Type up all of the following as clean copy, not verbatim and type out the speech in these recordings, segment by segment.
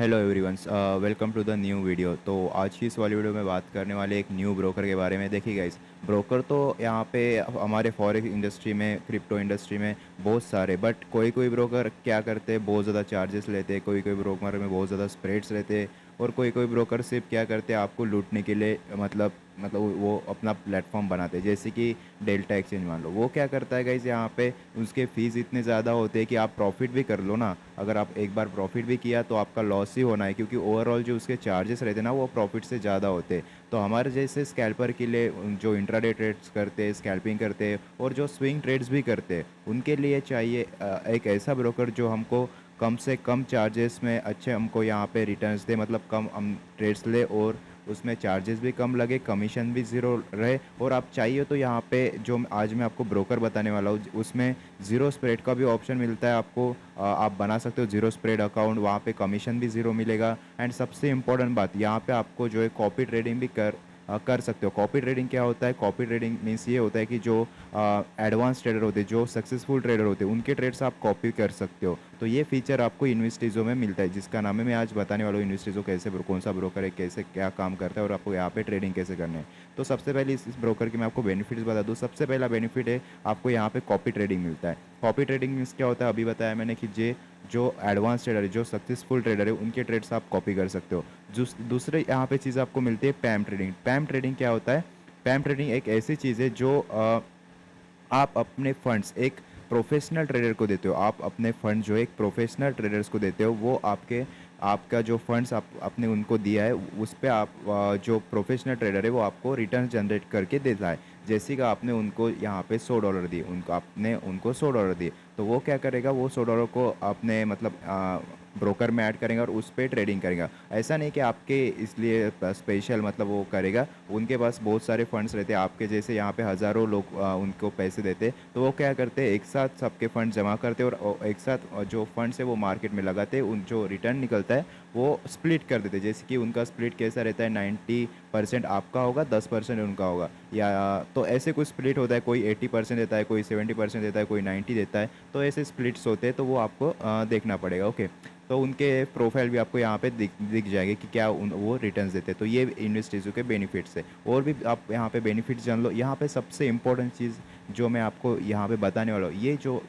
Hello everyone, welcome to the new video. तो आज की इस वाली वीडियो में बात करने वाले एक न्यू ब्रोकर के बारे में। देखिए गाइस, ब्रोकर तो यहाँ पे हमारे फॉरेक्स इंडस्ट्री में, क्रिप्टो इंडस्ट्री में बहुत सारे, बट कोई कोई ब्रोकर क्या करते हैं, बहुत ज़्यादा चार्जेस लेते हैं। कोई कोई ब्रोकर में बहुत ज़्यादा स्प्रेड्स रहते हैं। और कोई कोई ब्रोकर सिर्फ क्या करते हैं, आपको लूटने के लिए, मतलब वो अपना प्लेटफॉर्म बनाते हैं। जैसे कि डेल्टा एक्सचेंज मान लो, वो क्या करता है गाइज, यहाँ पे उसके फीस इतने ज़्यादा होते हैं कि आप प्रॉफिट भी कर लो ना, अगर आप एक बार प्रॉफिट भी किया तो आपका लॉस ही होना है, क्योंकि ओवरऑल जो उसके चार्जेस रहते हैं ना, वो प्रॉफिट से ज़्यादा होते हैं। तो हमारे जैसे स्कैल्पर के लिए, जो इंट्राडे ट्रेड्स करते हैं, स्कैल्पिंग करते हैं और जो स्विंग ट्रेड्स भी करते हैं, उनके लिए चाहिए एक ऐसा ब्रोकर जो हमको कम से कम चार्जेस में अच्छे हमको यहाँ पे रिटर्न्स दे, मतलब कम हम ट्रेड्स ले और उसमें चार्जेस भी कम लगे, कमीशन भी ज़ीरो रहे। और आप चाहिए तो यहाँ पे जो आज मैं आपको ब्रोकर बताने वाला हूँ, उसमें ज़ीरो स्प्रेड का भी ऑप्शन मिलता है आपको। आप बना सकते हो ज़ीरो स्प्रेड अकाउंट, वहाँ पे कमीशन भी ज़ीरो मिलेगा। एंड सबसे इम्पोर्टेंट बात, यहाँ पे आपको जो है कॉपी ट्रेडिंग भी कर सकते हो। कॉपी ट्रेडिंग क्या होता है? कॉपी ट्रेडिंग मीन्स ये होता है कि जो एडवांस ट्रेडर होते हैं, जो सक्सेसफुल ट्रेडर होते हैं, उनके ट्रेड्स आप कॉपी कर सकते हो। तो ये फीचर आपको इन्वेस्टीजो में मिलता है, जिसका नाम है, मैं आज बताने वाला हूँ इन्वेस्टीजो कैसे, कौन सा ब्रोकर है, कैसे क्या काम करता है और आपको यहाँ पे ट्रेडिंग कैसे करना है। तो सबसे पहले इस ब्रोकर के मैं आपको बेनिफिट्स बता दूँ। सबसे पहला बेनिफिट है, आपको यहाँ पे कॉपी ट्रेडिंग मिलता है। कॉपी ट्रेडिंग मीन्स क्या होता है, अभी बताया मैंने कि जो एडवांस ट्रेडर है, जो सक्सेसफुल ट्रेडर है, उनके ट्रेड्स आप कॉपी कर सकते हो। दूसरे यहाँ पे चीज़ आपको मिलती है पैम ट्रेडिंग। पैम ट्रेडिंग क्या होता है? पैम ट्रेडिंग एक ऐसी चीज़ है जो आप अपने फंड्स एक प्रोफेशनल ट्रेडर को देते हो। आप अपने फंड जो एक प्रोफेशनल ट्रेडर्स को देते हो, वो आपका जो फंड्स आपने उनको दिया है, उस पे आप जो प्रोफेशनल ट्रेडर है वो आपको रिटर्न जनरेट करके देता है। जैसे कि आपने उनको यहाँ पे $100 दिए, आपने उनको $100 दिए, तो वो क्या करेगा, वो $100 को अपने मतलब ब्रोकर में ऐड करेंगे और उस पर ट्रेडिंग करेगा। ऐसा नहीं कि आपके इसलिए स्पेशल मतलब वो करेगा, उनके पास बहुत सारे फंड्स रहते हैं, आपके जैसे यहाँ पे हज़ारों लोग उनको पैसे देते हैं। तो वो क्या करते हैं, एक साथ सबके फंड जमा करते हैं और एक साथ जो फंड्स है वो मार्केट में लगाते हैं। उन जो रिटर्न निकलता है वो स्प्लिट कर देते हैं। जैसे कि उनका स्प्लिट कैसा रहता है, 90% आपका होगा, 10% उनका होगा, या तो ऐसे कुछ स्प्लिट होता है। कोई 80% देता है, कोई 70% देता है, कोई 90 देता है। तो ऐसे स्प्लिट्स होते हैं, तो वो आपको देखना पड़ेगा। ओके, तो उनके प्रोफाइल भी आपको यहाँ पे दिख जाएंगे कि क्या वो रिटर्न्स देते हैं। तो ये इन्वेस्टर्स के बेनिफिट्स है। और भी आप यहाँ पे बेनिफिट्स जान लो। यहाँ पे सबसे इंपॉर्टेंट चीज़ जो मैं आपको यहाँ पे बताने वाला हूँ, ये जो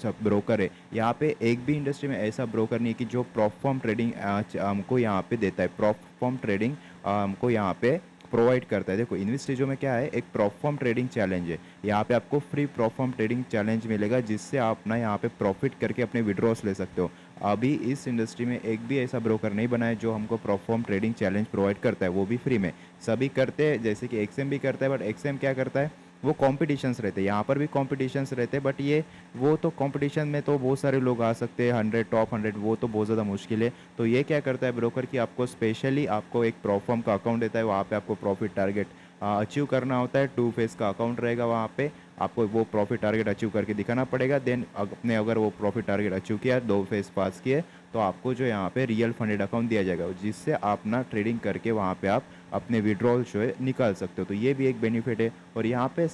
सब ब्रोकर है, यहाँ पे एक भी इंडस्ट्री में ऐसा ब्रोकर नहीं है कि जो प्रॉप फॉर्म ट्रेडिंग हमको यहाँ पे देता है। प्रॉप फॉर्म ट्रेडिंग हमको यहाँ पे प्रोवाइड करता है। देखो, इन्वेस्टिजो में क्या है, एक प्रॉपफॉर्म ट्रेडिंग चैलेंज है। यहाँ पे आपको फ्री प्रॉपफॉर्म ट्रेडिंग चैलेंज मिलेगा, जिससे आप ना यहाँ पे प्रॉफिट करके अपने विड्रॉस ले सकते हो। अभी इस इंडस्ट्री में एक भी ऐसा ब्रोकर नहीं बना है जो हमको प्रॉपफॉर्म ट्रेडिंग चैलेंज प्रोवाइड करता है, वो भी फ्री में। सभी करते हैं, जैसे कि एक्सएम भी करता है, बट एक्सएम क्या करता है, वो कॉम्पिटिशन्स रहते हैं। यहाँ पर भी कॉम्पिटिशन्स रहते हैं, बट ये वो तो कॉम्पिटिशन में तो बहुत सारे लोग आ सकते हैं, 100 टॉप 100, वो तो बहुत ज़्यादा मुश्किल है। तो ये क्या करता है ब्रोकर की, आपको स्पेशली आपको एक प्रॉफॉर्म का अकाउंट देता है, वहाँ पे आपको प्रॉफिट टारगेट अचीव करना होता है। 2 फेस का अकाउंट रहेगा, वहाँ पे आपको वो प्रॉफिट टारगेट अचीव करके दिखाना पड़ेगा। देन अपने अगर वो प्रॉफिट टारगेट अचीव किया, 2 फेस पास किए, तो आपको जो यहाँ पे रियल फंडेड अकाउंट दिया जाएगा, जिससे आप ना ट्रेडिंग करके वहाँ पे आप अपने विड्रॉल जो है निकाल सकते हो। तो ये भी एक बेनिफिट है। और यहाँ पे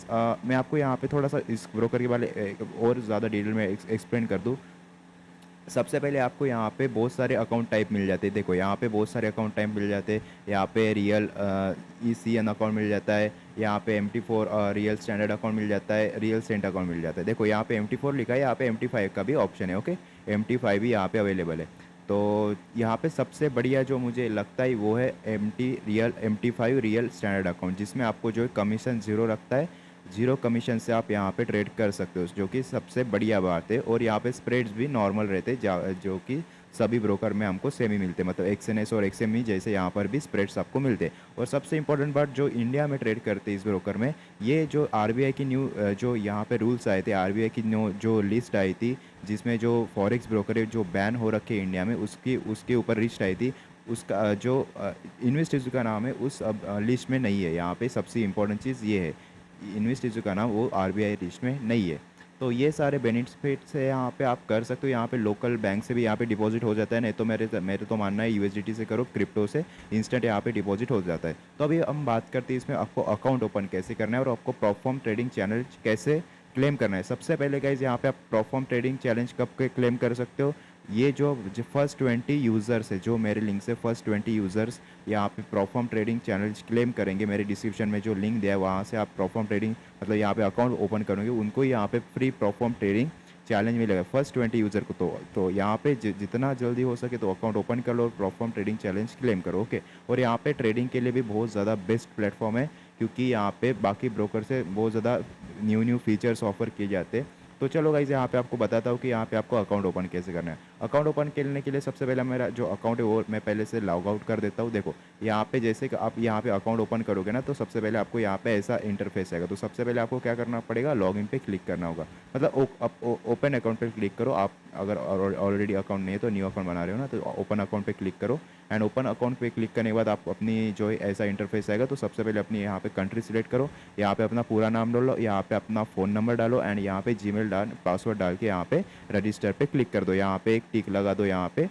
मैं आपको यहाँ पे थोड़ा सा इस ब्रोकर के बारे और ज़्यादा डिटेल में एक्सप्लेन कर दूँ। सबसे पहले आपको यहाँ पे बहुत सारे अकाउंट टाइप मिल जाते हैं। देखो, यहाँ पे बहुत सारे अकाउंट टाइप मिल जाते हैं। यहाँ पे रियल ECN अकाउंट मिल जाता है, यहाँ पे MT4 रियल स्टैंडर्ड अकाउंट मिल जाता है, रियल सेंट अकाउंट मिल जाता है। देखो, यहाँ पे MT4 लिखा है, यहाँ पे MT5 का भी ऑप्शन है। ओके, MT5 भी यहाँ पे अवेलेबल है। तो यहाँ पे सबसे बढ़िया जो मुझे लगता है वो है MT5 रियल स्टैंडर्ड अकाउंट, जिसमें आपको जो है कमीशन ज़ीरो रखता है। ज़ीरो कमीशन से आप यहाँ पे ट्रेड कर सकते हो, जो कि सबसे बढ़िया बात है। और यहाँ पे स्प्रेड्स भी नॉर्मल रहते हैं, जो कि सभी ब्रोकर में हमको सेम ही मिलते हैं, मतलब XNS और XME जैसे यहाँ पर भी स्प्रेड्स आपको मिलते हैं। और सबसे इंपॉर्टेंट बात, जो इंडिया में ट्रेड करते हैं इस ब्रोकर में, ये जो RBI की न्यू जो यहाँ पे रूल्स आए थे, RBI की न्यू जो लिस्ट आई थी, जिसमें जो फॉरेक्स ब्रोकर है जो बैन हो रखे इंडिया में, उसके ऊपर लिस्ट आई थी। उसका जो इन्वेस्टर्स का नाम है उस लिस्ट में नहीं है। यहाँ पे सबसे इंपॉर्टेंट चीज़ ये है, इन्वेस्टिजो का नाम वो RBI लिस्ट में नहीं है। तो ये सारे बेनिफिट्स है, यहाँ पे आप कर सकते हो। यहाँ पे लोकल बैंक से भी यहाँ पे डिपॉजिट हो जाता है, नहीं तो मेरे तो मानना है USDT से करो, क्रिप्टो से इंस्टेंट यहाँ पे डिपॉजिट हो जाता है। तो अभी हम बात करते हैं इसमें आपको अकाउंट ओपन कैसे करना है और आपको परफॉर्म ट्रेडिंग चैनल कैसे क्लेम करना है। सबसे पहले गाइज, यहाँ पे आप परफॉर्म ट्रेडिंग चैलेंज कब के क्लेम कर सकते हो, ये जो फर्स्ट 20 यूज़र्स है, जो मेरे लिंक से फर्स्ट 20 यूज़र्स यहाँ पे परफॉर्म ट्रेडिंग चैलेंज क्लेम करेंगे, मेरे डिस्क्रिप्शन में जो लिंक दिया है वहाँ से आप परफॉर्म ट्रेडिंग मतलब यहाँ पे अकाउंट ओपन करोगे, उनको यहाँ पे फ्री परफॉर्म ट्रेडिंग चैलेंज मिलेगा फर्स्ट 20 यूज़र को। तो यहाँ पे जितना जल्दी हो सके तो अकाउंट ओपन कर लो और परफॉर्म ट्रेडिंग चैलेंज क्लेम करो, ओके। और यहाँ पे ट्रेडिंग के लिए भी बहुत ज़्यादा बेस्ट प्लेटफॉर्म है, क्योंकि यहाँ पे बाकी ब्रोकर से बहुत ज़्यादा न्यू न्यू फीचर्स ऑफर किए जाते हैं। तो चलो गाइस, यहाँ पे आपको बताता हूँ कि यहाँ पे आपको अकाउंट ओपन कैसे करना है। अकाउंट ओपन करने के लिए सबसे पहले मेरा जो अकाउंट है वो मैं पहले से लॉग आउट कर देता हूँ। देखो यहाँ पे जैसे कि आप यहाँ पे अकाउंट ओपन करोगे ना, तो सबसे पहले आपको यहाँ पे ऐसा इंटरफेस आएगा। तो सबसे पहले आपको क्या करना पड़ेगा, लॉगिन पे क्लिक करना होगा, मतलब ओपन अकाउंट पे क्लिक करो। आप अगर ऑलरेडी अकाउंट नहीं है तो न्यू अकाउंट बना रहे हो ना, तो ओपन अकाउंट पे क्लिक करो। एंड ओपन अकाउंट पे क्लिक करने के बाद आप अपनी जो है ऐसा इंटरफेस आएगा। तो सबसे पहले अपनी यहाँ पे कंट्री सिलेक्ट करो, यहाँ पे अपना पूरा नाम डालो, यहाँ पे अपना फ़ोन नंबर डालो एंड यहाँ पे जीमेल पासवर्ड डाल के यहाँ पे रजिस्टर पे क्लिक कर दो। यहाँ पे एक टिक लगा दो यहाँ पे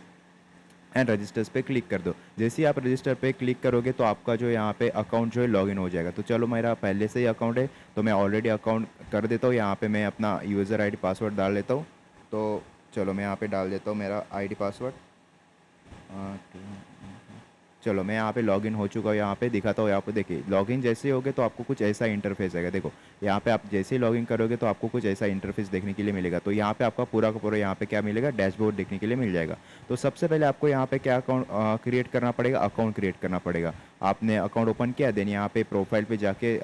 एंड रजिस्टर्स पे क्लिक कर दो। जैसे ही आप रजिस्टर पे क्लिक करोगे तो आपका जो यहाँ पे अकाउंट जो है लॉगिन हो जाएगा। तो चलो मेरा पहले से ही अकाउंट है तो मैं ऑलरेडी अकाउंट कर देता हूँ। यहाँ पे मैं अपना यूज़र आईडी पासवर्ड डाल लेता हूँ। तो चलो मैं यहाँ पे डाल देता हूँ मेरा आईडी पासवर्ड। चलो मैं यहाँ पे लॉगिन हो चुका हूँ। यहाँ पे दिखाता हूँ, यहाँ पे देखिए लॉगिन जैसे ही होगे तो आपको कुछ ऐसा इंटरफेस आएगा। देखो यहाँ पे आप जैसे ही लॉगिन करोगे तो आपको कुछ ऐसा इंटरफेस देखने के लिए मिलेगा। तो यहाँ पे आपका पूरा का पूरा यहाँ पे क्या मिलेगा, डैशबोर्ड देखने के लिए मिल जाएगा। तो सबसे पहले आपको यहाँ पे क्या अकाउंट क्रिएट करना पड़ेगा, अकाउंट क्रिएट करना पड़ेगा। आपने अकाउंट ओपन किया, देन यहाँ पे प्रोफाइल पे जाके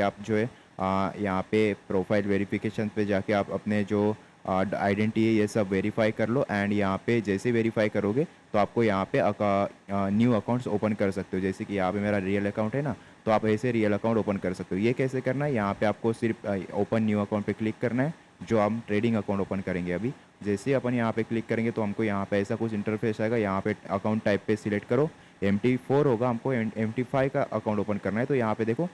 आप जो है यहाँ पे प्रोफाइल वेरिफिकेशन पे जाके आप अपने जो आइडेंटिटी है ये सब वेरीफाई कर लो। एंड यहाँ पे जैसे वेरीफाई करोगे तो आपको यहाँ पे न्यू अकाउंट्स ओपन कर सकते हो। जैसे कि यहाँ पे मेरा रियल अकाउंट है ना, तो आप ऐसे रियल अकाउंट ओपन कर सकते हो। ये कैसे करना है, यहाँ पे आपको सिर्फ ओपन न्यू अकाउंट पे क्लिक करना है, जो हम ट्रेडिंग अकाउंट ओपन करेंगे अभी। जैसे ही अपन यहाँ पे क्लिक करेंगे तो हमको यहाँ पे ऐसा कुछ इंटरफेस आएगा। यहाँ पे अकाउंट टाइप पे सिलेक्ट करो, MT4 होगा, हमको MT5 का अकाउंट ओपन करना है। तो यहाँ पे देखो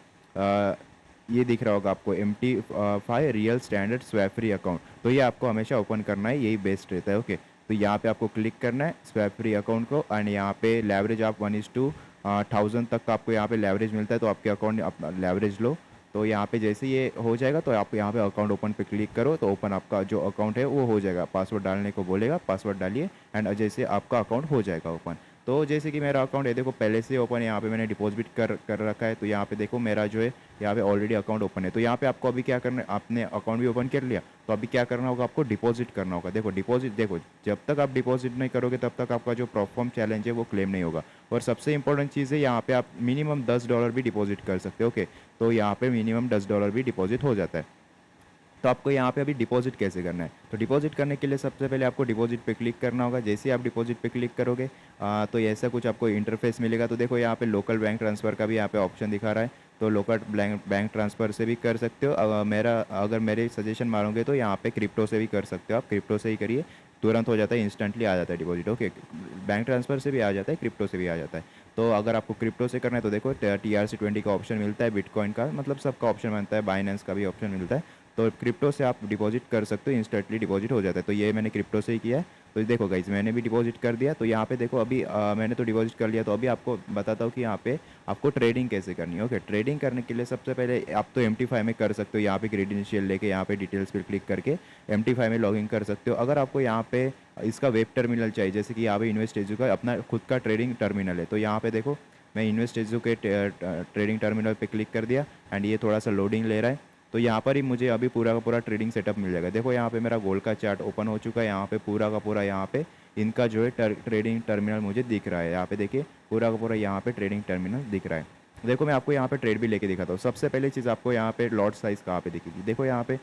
ये दिख रहा होगा आपको MT5 real standard swap free account. तो ये आपको हमेशा ओपन करना है, यही बेस्ट रहता है, ओके। तो यहाँ पे आपको क्लिक करना है स्वैप फ्री अकाउंट को। एंड यहाँ पे लेवरेज आप 1:1000 तक का आपको यहाँ पे लेवरेज मिलता है। तो आपके अकाउंट अपना लेवरेज लो। तो यहाँ पे जैसे ये हो जाएगा तो आप यहाँ पे अकाउंट ओपन पे क्लिक करो, तो ओपन आपका जो अकाउंट है वो हो जाएगा। पासवर्ड डालने को बोलेगा, पासवर्ड डालिए एंड जैसे आपका अकाउंट हो जाएगा ओपन। तो जैसे कि मेरा अकाउंट है देखो पहले से ओपन, यहाँ पे मैंने डिपॉजिट कर रखा है। तो यहाँ पे देखो मेरा जो है यहाँ पे ऑलरेडी अकाउंट ओपन है। तो यहाँ पे आपको अभी क्या करना है, आपने अकाउंट भी ओपन कर लिया तो अभी क्या करना होगा, आपको डिपॉजिट करना होगा। देखो डिपॉजिट, देखो जब तक आप डिपॉजिट नहीं करोगे तब तक आपका जो परफॉर्म चैलेंज है वो क्लेम नहीं होगा। और सबसे इंपॉर्टेंट चीज़ है, यहाँ पे आप मिनिमम $10 भी डिपॉजिट कर सकते हो, ओके। तो यहाँ पे मिनिमम $10 भी डिपॉजिट हो जाता है। तो आपको यहाँ पे अभी डिपॉजिट कैसे करना है, तो डिपॉजिट करने के लिए सबसे पहले आपको डिपॉजिट पे क्लिक करना होगा। जैसे ही आप डिपॉजिट पे क्लिक करोगे तो ऐसा कुछ आपको इंटरफेस मिलेगा। तो देखो यहाँ पे लोकल बैंक ट्रांसफ़र का भी यहाँ पे ऑप्शन दिखा रहा है। तो लोकल बैंक ट्रांसफ़र से भी कर सकते हो। अगर मेरे सजेशन मारोगे तो यहाँ पे क्रिप्टो से भी कर सकते हो। आप क्रिप्टो से ही करिए, तुरंत हो जाता है, इंस्टेंटली आ जाता है डिपॉजिट, ओके। बैंक ट्रांसफ़र से भी आ जाता है, क्रिप्टो से भी आ जाता है। तो अगर आपको क्रिप्टो से करना है तो देखो TRC20 का ऑप्शन मिलता है, बिटकॉइन का, मतलब सबका ऑप्शन मिलता है, बाइनेंस का भी ऑप्शन मिलता है। तो क्रिप्टो से आप डिपॉजिट कर सकते हो, इंस्टेंटली डिपॉजिट हो जाता है। तो ये मैंने क्रिप्टो से ही किया है। तो देखो गाइस मैंने भी डिपॉजिट कर दिया। तो यहाँ पे देखो अभी मैंने तो डिपॉजिट कर लिया। तो अभी आपको बताता हूँ कि यहाँ पे आपको ट्रेडिंग कैसे करनी है, ओके। ट्रेडिंग करने के लिए सबसे पहले आप तो MT5 में कर सकते हो। यहाँ पे क्रेडेंशियल लेके यहाँ पे डिटेल्स पर क्लिक करके MT5 में लॉगिन कर सकते हो। अगर आपको यहाँ पे इसका वेब टर्मिनल चाहिए, जैसे कि यहाँ पे इन्वेस्ट एजू का अपना खुद का ट्रेडिंग टर्मिनल है, तो यहाँ पे देखो मैं इन्वेस्ट एजू के ट्रेडिंग टर्मिनल पे क्लिक कर दिया एंड ये थोड़ा सा लोडिंग ले रहा है। तो यहाँ पर ही मुझे अभी पूरा का पूरा ट्रेडिंग सेटअप मिल जाएगा। देखो यहाँ पे मेरा गोल्ड का चार्ट ओपन हो चुका है। यहाँ पे पूरा का पूरा यहाँ पे इनका जो है ट्रेडिंग टर्मिनल मुझे दिख रहा है। यहाँ पे देखिए पूरा का पूरा यहाँ पे ट्रेडिंग टर्मिनल दिख रहा है। देखो मैं आपको यहाँ पे ट्रेड भी लेके दिखाता हूँ। सबसे पहले चीज़ आपको यहाँ पे लॉट साइज़ कहाँ पे दिखेगी, देखो यहाँ पे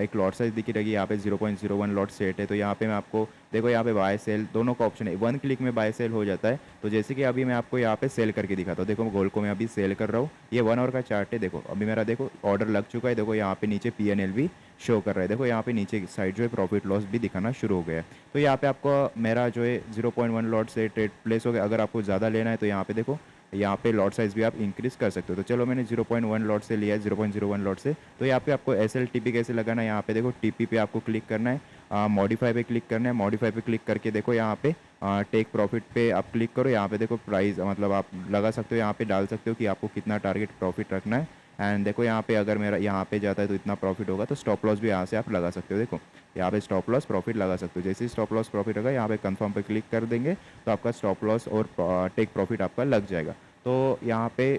एक लॉट साइज़ दिखी रहेगी। यहाँ पे 0.01 लॉट सेट है। तो यहाँ पे मैं आपको देखो यहाँ पे बाय सेल दोनों का ऑप्शन है, 1 क्लिक में बाय सेल हो जाता है। तो जैसे कि अभी मैं आपको यहाँ पे सेल करके दिखाता हूँ। देखो गोल्ड को मैं अभी सेल कर रहा हूँ, ये 1 आवर का चार्ट है। देखो अभी मेरा देखो ऑर्डर लग चुका है। देखो यहाँ पे नीचे PNL भी शो कर रहा है। देखो यहाँ पे नीचे साइड जो है प्रॉफिट लॉस भी दिखाना शुरू हो गया है। तो यहाँ पे आपको मेरा जो है 0.1 लॉट से ट्रेड प्लेस हो गया। अगर आपको ज़्यादा लेना है तो यहाँ पे देखो यहाँ पे लॉट साइज़ भी आप इंक्रीज़ कर सकते हो। तो चलो मैंने 0.1 लॉट से लिया है, 0.01 लॉट से। तो यहाँ पे आपको SLTP कैसे लगाना है, यहाँ पे देखो TP पे आपको क्लिक करना है, मॉडिफाई पे क्लिक करना है। मॉडिफाई पे क्लिक करके देखो यहाँ पे टेक प्रॉफिट पे आप क्लिक करो। यहाँ पे देखो प्राइस मतलब आप लगा सकते हो, यहाँ पे डाल सकते हो कि आपको कितना टारगेट प्रॉफिट रखना है। एंड देखो यहाँ पे अगर मेरा यहाँ पे जाता है तो इतना प्रॉफिट होगा, तो स्टॉप लॉस भी यहाँ से आप लगा सकते हो। देखो यहाँ पे स्टॉप लॉस प्रॉफिट लगा सकते हो। जैसे ही स्टॉप लॉस प्रॉफिट होगा यहाँ पे कंफर्म पे क्लिक कर देंगे तो आपका स्टॉप लॉस और टेक प्रॉफिट आपका लग जाएगा। तो यहाँ पे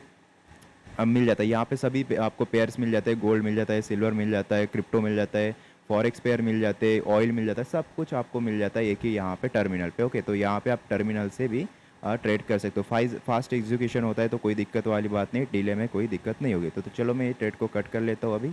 अब मिल जाता है, यहाँ पे सभी आपको पेयर्स मिल जाते हैं, गोल्ड मिल जाता है, सिल्वर मिल जाता है, क्रिप्टो मिल जाता है, फॉरेक्स पेयर मिल जाते हैं, ऑयल मिल जाता है, सब कुछ आपको मिल जाता है एक ही यहाँ पे टर्मिनल पे। ओके, तो यहाँ पे आप टर्मिनल से भी ट्रेड कर सकते हो। फास्ट एग्जीक्यूशन होता है तो कोई दिक्कत वाली बात नहीं, डिले में कोई दिक्कत नहीं होगी। तो चलो मैं ये ट्रेड को कट कर लेता हूँ अभी।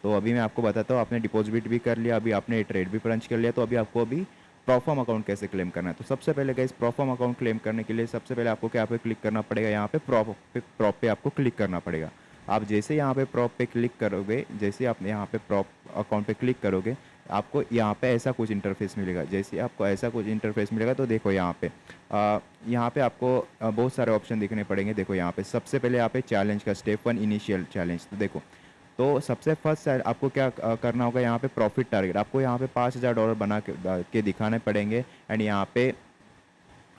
तो अभी मैं आपको बताता हूँ, आपने डिपॉजिट भी कर लिया, अभी आपने ट्रेड भी पंच कर लिया, तो अभी आपको अभी प्रोफॉर्म अकाउंट कैसे क्लेम करना है। तो सबसे पहले गाइस प्रोफॉर्म अकाउंट क्लेम करने के लिए सबसे पहले आपको क्या पे क्लिक करना पड़ेगा, यहाँ पे प्रॉप पे आपको क्लिक करना पड़ेगा। आप जैसे यहाँ पे प्रॉप पे क्लिक करोगे, जैसे आप यहाँ पे प्रॉप अकाउंट पे क्लिक करोगे, आपको यहाँ पे ऐसा कुछ इंटरफेस मिलेगा। जैसे आपको ऐसा कुछ इंटरफेस मिलेगा तो देखो यहाँ पे आपको बहुत सारे ऑप्शन दिखने पड़ेंगे। देखो यहाँ पे सबसे पहले यहाँ पे चैलेंज का स्टेप 1 इनिशियल चैलेंज। तो देखो, तो सबसे फर्स्ट आपको क्या करना होगा, यहाँ पे प्रॉफिट टारगेट आपको यहाँ पे $5000 बना के दिखाने पड़ेंगे। एंड यहाँ पे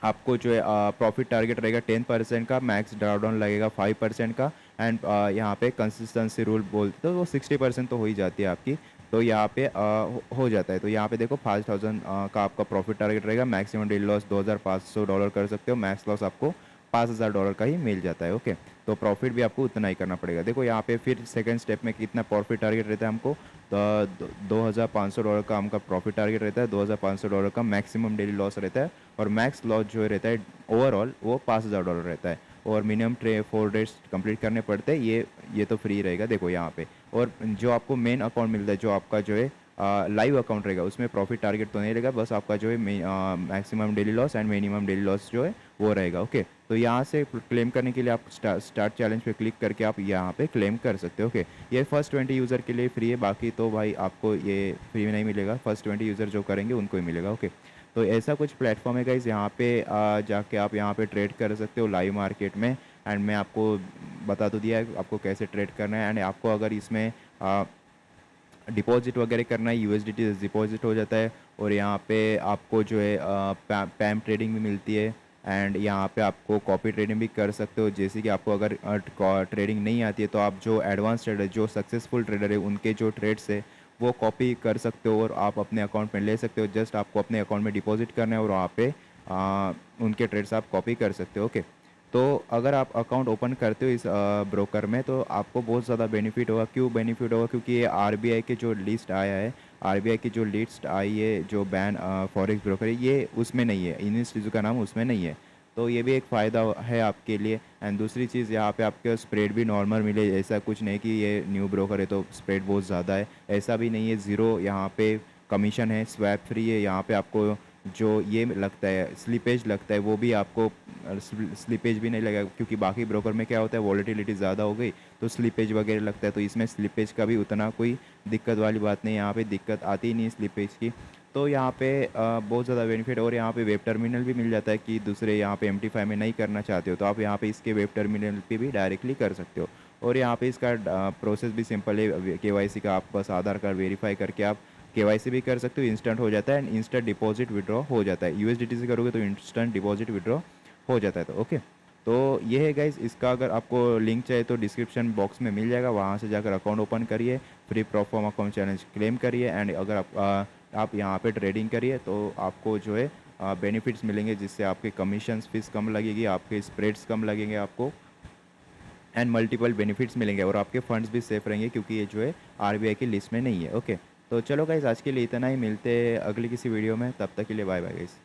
आपको जो है प्रॉफिट टारगेट रहेगा 10% का, मैक्स ड्रॉडाउन लगेगा 5% का। एंड यहाँ पे कंसिस्टेंसी रूल बोलते तो वो 60% तो हो ही जाती है आपकी। तो यहाँ पे हो जाता है। तो यहाँ पे देखो 5000 का आपका प्रॉफिट टारगेट रहेगा, मैक्सिमम डेली लॉस $2500 कर सकते हो, मैक्स लॉस आपको $5000 का ही मिल जाता है। ओके, तो प्रॉफिट भी आपको उतना ही करना पड़ेगा। देखो यहाँ पे फिर सेकंड स्टेप में कितना प्रॉफिट टारगेट रहता है हमको, तो $2500 का हमका प्रॉफिट टारगेट रहता है, $2500 का मैक्सिमम डेली लॉस रहता है, और मैक्स लॉस जो रहता है ओवरऑल वो $5000 रहता है। और मिनिमम 4 डेज कंप्लीट करने पड़ते हैं। ये तो फ्री रहेगा देखो यहाँ पे। और जो आपको मेन अकाउंट मिलता है, जो आपका जो है लाइव अकाउंट रहेगा, उसमें प्रॉफिट टारगेट तो नहीं रहेगा, बस आपका जो है maximum daily loss and minimum daily loss जो है वो रहेगा। ओके, तो यहाँ से क्लेम करने के लिए आप स्टार्ट चैलेंज पे क्लिक करके आप यहाँ पे क्लेम कर सकते हो। ओके, ये फर्स्ट 20 यूज़र के लिए फ्री है, बाकी तो भाई आपको ये फ्री में नहीं मिलेगा, फर्स्ट 20 यूज़र जो करेंगे उनको ही मिलेगा। ओके, तो ऐसा कुछ प्लेटफॉर्म है गाइस, यहाँ पे जाके आप यहाँ पे ट्रेड कर सकते हो लाइव मार्केट में। एंड मैं आपको बता तो दिया है आपको कैसे ट्रेड करना है। एंड आपको अगर इसमें डिपॉजिट वगैरह करना है, यूएसडीटी डिपॉजिट हो जाता है। और यहाँ पे आपको जो है पैम ट्रेडिंग भी मिलती है। एंड यहाँ पे आपको कॉपी ट्रेडिंग भी कर सकते हो। जैसे कि आपको अगर ट्रेडिंग नहीं आती है तो आप जो एडवांस ट्रेडर, जो सक्सेसफुल ट्रेडर है, उनके जो ट्रेड्स है वो कॉपी कर सकते हो और आप अपने अकाउंट में ले सकते हो। जस्ट आपको अपने अकाउंट में डिपॉजिट करना है और वहाँ पे उनके ट्रेड्स आप कॉपी कर सकते हो। ओके, तो अगर आप अकाउंट ओपन करते हो इस ब्रोकर में तो आपको बहुत ज़्यादा बेनिफिट होगा। क्यों बेनिफिट होगा? क्योंकि ये आरबीआई के जो लिस्ट आया है, आरबीआई की जो लिस्ट आई है, जो बैन फॉरेक्स ब्रोकर है, ये उसमें नहीं है, इन चीज़ों का नाम उसमें नहीं है। तो ये भी एक फ़ायदा है आपके लिए। एंड दूसरी चीज़, यहाँ पे आपके स्प्रेड भी नॉर्मल मिले। ऐसा कुछ नहीं कि ये न्यू ब्रोकर है तो स्प्रेड बहुत ज़्यादा है, ऐसा भी नहीं है। ज़ीरो यहाँ पे कमीशन है, स्वैप फ्री है। यहाँ पे आपको जो ये लगता है स्लिपेज लगता है वो भी आपको स्लिपेज भी नहीं लगेगा, क्योंकि बाकी ब्रोकर में क्या होता है वॉलेटिलिटी ज़्यादा हो गई तो स्लिपेज वगैरह लगता है। तो इसमें स्लिपेज का भी उतना कोई दिक्कत वाली बात नहीं, यहाँ पे दिक्कत आती ही नहीं स्लिपेज की। तो यहाँ पे बहुत ज़्यादा बेनिफिट। और यहाँ पे वेब टर्मिनल भी मिल जाता है कि दूसरे यहाँ पे MT5 में नहीं करना चाहते हो तो आप यहाँ पे इसके वेब टर्मिनल पे भी डायरेक्टली कर सकते हो। और यहाँ पे इसका प्रोसेस भी सिंपल है, KYC का। आप बस आधार कार्ड वेरीफाई करके आप KYC भी कर सकते हो, इंस्टेंट हो जाता है। एंड इंस्टेंट डिपॉजिट विड्रॉ हो जाता है। USDT से करोगे तो इंस्टेंट डिपॉजिट विड्रॉ हो जाता है। तो ओके, तो ये है गाइस, इसका अगर आपको लिंक चाहिए तो डिस्क्रिप्शन बॉक्स में मिल जाएगा, वहाँ से जाकर अकाउंट ओपन करिए, free proforma account challenge claim करिए। एंड अगर आप यहाँ पे ट्रेडिंग करिए तो आपको जो है बेनिफिट्स मिलेंगे, जिससे आपके कमीशन फीस कम लगेगी, आपके स्प्रेड्स कम लगेंगे आपको, एंड मल्टीपल बेनिफिट्स मिलेंगे। और आपके फंड्स भी सेफ रहेंगे क्योंकि ये जो है आरबीआई की लिस्ट में नहीं है। ओके, तो चलो गाइस, आज के लिए इतना ही। मिलते हैं अगली किसी वीडियो में, तब तक के लिए बाय बाय गाइस।